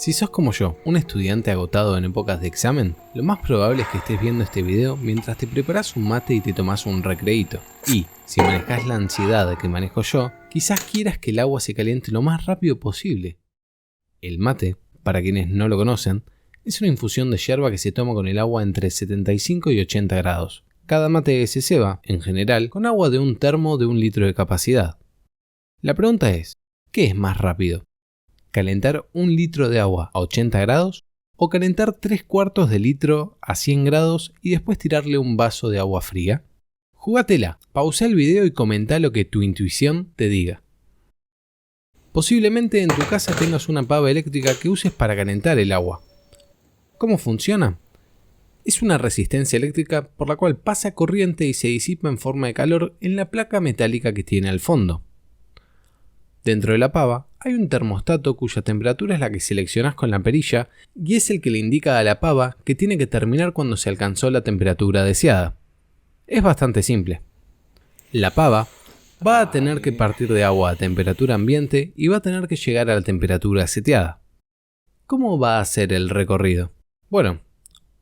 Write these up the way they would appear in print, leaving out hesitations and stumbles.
Si sos como yo, un estudiante agotado en épocas de examen, lo más probable es que estés viendo este video mientras te preparas un mate y te tomás un recreíto. Y, si manejás la ansiedad que manejo yo, quizás quieras que el agua se caliente lo más rápido posible. El mate, para quienes no lo conocen, es una infusión de yerba que se toma con el agua entre 75 y 80 grados. Cada mate se ceba, en general, con agua de un termo de 1 litro de capacidad. La pregunta es, ¿qué es más rápido? ¿Calentar 1 litro de agua a 80 grados o calentar 3/4 de litro a 100 grados y después tirarle un vaso de agua fría? Jugátela, pausa el video y comenta lo que tu intuición te diga. Posiblemente en tu casa tengas una pava eléctrica que uses para calentar el agua. ¿Cómo funciona? Es una resistencia eléctrica por la cual pasa corriente y se disipa en forma de calor en la placa metálica que tiene al fondo. Dentro de la pava hay un termostato cuya temperatura es la que seleccionás con la perilla y es el que le indica a la pava que tiene que terminar cuando se alcanzó la temperatura deseada. Es bastante simple. La pava va a tener que partir de agua a temperatura ambiente y va a tener que llegar a la temperatura seteada. ¿Cómo va a ser el recorrido? Bueno,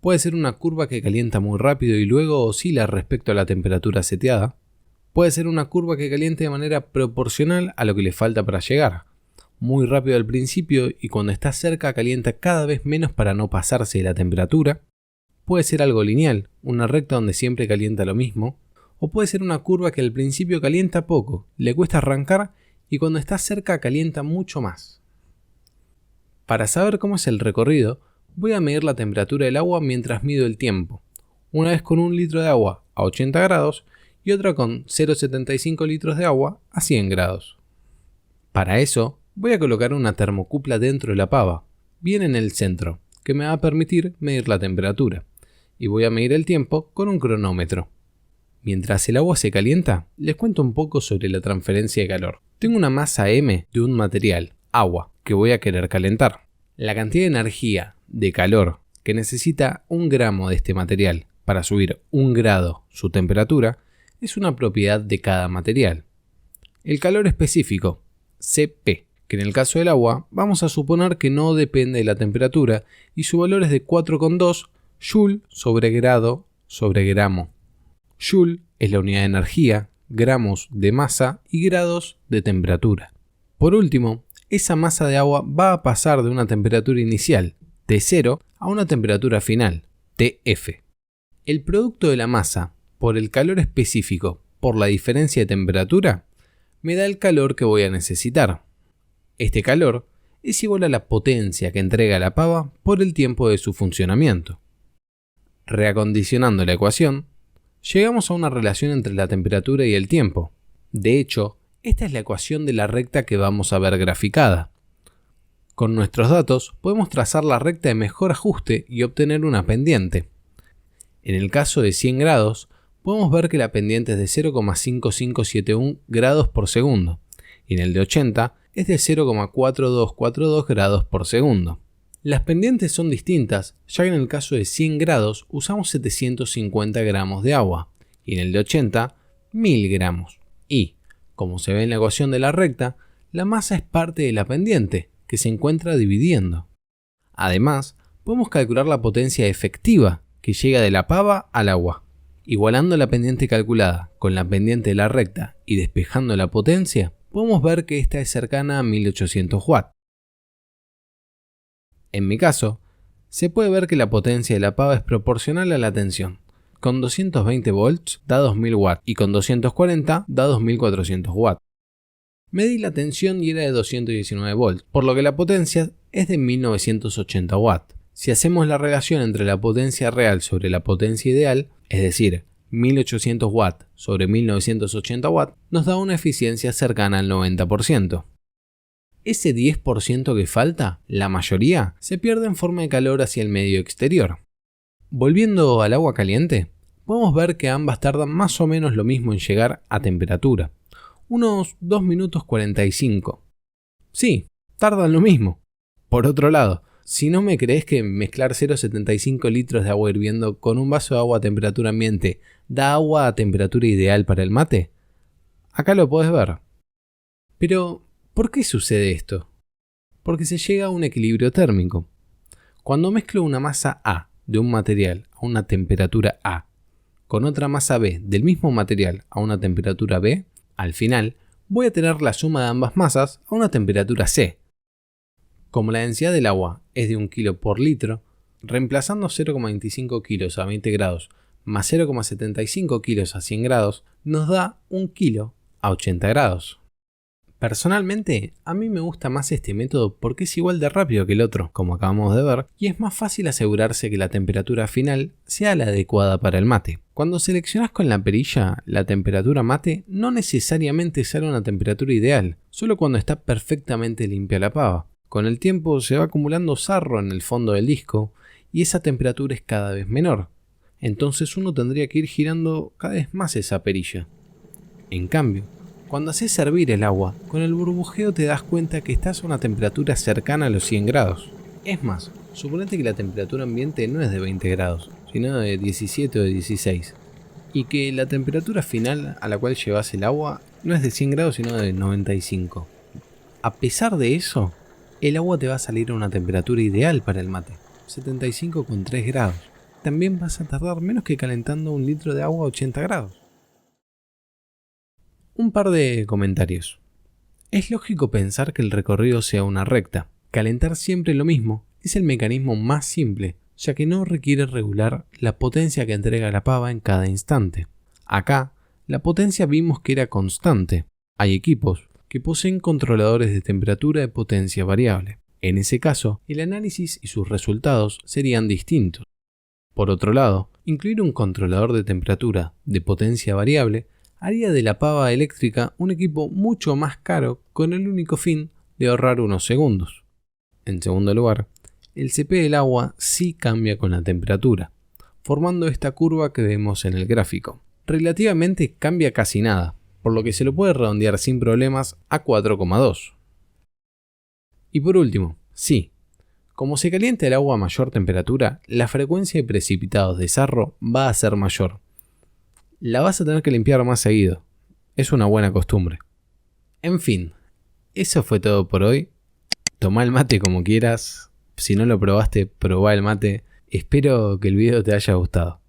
puede ser una curva que calienta muy rápido y luego oscila respecto a la temperatura seteada. Puede ser una curva que caliente de manera proporcional a lo que le falta para llegar. Muy rápido al principio y cuando está cerca calienta cada vez menos para no pasarse de la temperatura. Puede ser algo lineal, una recta donde siempre calienta lo mismo. O puede ser una curva que al principio calienta poco, le cuesta arrancar y cuando está cerca calienta mucho más. Para saber cómo es el recorrido, voy a medir la temperatura del agua mientras mido el tiempo. Una vez con 1 litro de agua a 80 grados y otra con 0,75 litros de agua a 100 grados. Para eso, voy a colocar una termocupla dentro de la pava, bien en el centro, que me va a permitir medir la temperatura, y voy a medir el tiempo con un cronómetro. Mientras el agua se calienta, les cuento un poco sobre la transferencia de calor. Tengo una masa M de un material, agua, que voy a querer calentar. La cantidad de energía, de calor, que necesita 1 gramo de este material para subir 1 grado su temperatura, es una propiedad de cada material. El calor específico, Cp, que en el caso del agua vamos a suponer que no depende de la temperatura y su valor es de 4,2 Joule sobre grado sobre gramo. Joule es la unidad de energía, gramos de masa y grados de temperatura. Por último, esa masa de agua va a pasar de una temperatura inicial, T0, a una temperatura final, Tf. El producto de la masa por el calor específico por la diferencia de temperatura me da el calor que voy a necesitar. Este calor es igual a la potencia que entrega la pava por el tiempo de su funcionamiento. Reacondicionando la ecuación, llegamos a una relación entre la temperatura y el tiempo. De hecho, esta es la ecuación de la recta que vamos a ver graficada. Con nuestros datos podemos trazar la recta de mejor ajuste y obtener una pendiente. En el caso de 100 grados, podemos ver que la pendiente es de 0,5571 grados por segundo y en el de 80 es de 0,4242 grados por segundo. Las pendientes son distintas, ya que en el caso de 100 grados usamos 750 gramos de agua y en el de 80, 1000 gramos. Y, como se ve en la ecuación de la recta, la masa es parte de la pendiente, que se encuentra dividiendo. Además, podemos calcular la potencia efectiva que llega de la pava al agua. Igualando la pendiente calculada con la pendiente de la recta y despejando la potencia, podemos ver que esta es cercana a 1800 watts. En mi caso, se puede ver que la potencia de la pava es proporcional a la tensión. Con 220 volts da 2000 watts y con 240 da 2400 watts. Medí la tensión y era de 219 volts, por lo que la potencia es de 1980 watts. Si hacemos la relación entre la potencia real sobre la potencia ideal, es decir, 1800 watts sobre 1980 watts, nos da una eficiencia cercana al 90%. Ese 10% que falta, la mayoría, se pierde en forma de calor hacia el medio exterior. Volviendo al agua caliente, podemos ver que ambas tardan más o menos lo mismo en llegar a temperatura, unos 2 minutos 45. Sí, tardan lo mismo. Por otro lado, si no me crees que mezclar 0,75 litros de agua hirviendo con un vaso de agua a temperatura ambiente da agua a temperatura ideal para el mate, acá lo puedes ver. Pero, ¿por qué sucede esto? porque se llega a un equilibrio térmico. Cuando mezclo una masa A de un material a una temperatura A con otra masa B del mismo material a una temperatura B, al final voy a tener la suma de ambas masas a una temperatura C. Como la densidad del agua es de 1 kg por litro, reemplazando 0,25 kilos a 20 grados más 0,75 kilos a 100 grados nos da 1 kilo a 80 grados. Personalmente, a mí me gusta más este método porque es igual de rápido que el otro, como acabamos de ver, y es más fácil asegurarse que la temperatura final sea la adecuada para el mate. Cuando seleccionas con la perilla la temperatura mate, no necesariamente sale una temperatura ideal, solo cuando está perfectamente limpia la pava. Con el tiempo se va acumulando sarro en el fondo del disco y esa temperatura es cada vez menor, entonces uno tendría que ir girando cada vez más esa perilla. En cambio, cuando haces hervir el agua, con el burbujeo te das cuenta que estás a una temperatura cercana a los 100 grados. Es más, suponete que la temperatura ambiente no es de 20 grados, sino de 17 o de 16. Y que la temperatura final a la cual llevas el agua no es de 100 grados sino de 95. A pesar de eso, el agua te va a salir a una temperatura ideal para el mate, 75,3 grados. También vas a tardar menos que calentando 1 litro de agua a 80 grados. Un par de comentarios. Es lógico pensar que el recorrido sea una recta. Calentar siempre lo mismo es el mecanismo más simple, ya que no requiere regular la potencia que entrega la pava en cada instante. Acá, la potencia vimos que era constante. Hay equipos que poseen controladores de temperatura de potencia variable. En ese caso, el análisis y sus resultados serían distintos. Por otro lado, incluir un controlador de temperatura de potencia variable haría de la pava eléctrica un equipo mucho más caro con el único fin de ahorrar unos segundos. En segundo lugar, el CP del agua sí cambia con la temperatura, formando esta curva que vemos en el gráfico. Relativamente cambia casi nada, por lo que se lo puede redondear sin problemas a 4,2. Y por último, sí, como se calienta el agua a mayor temperatura, la frecuencia de precipitados de sarro va a ser mayor. La vas a tener que limpiar más seguido. Es una buena costumbre. En fin, eso fue todo por hoy. Tomá el mate como quieras. Si no lo probaste, probá el mate. Espero que el video te haya gustado.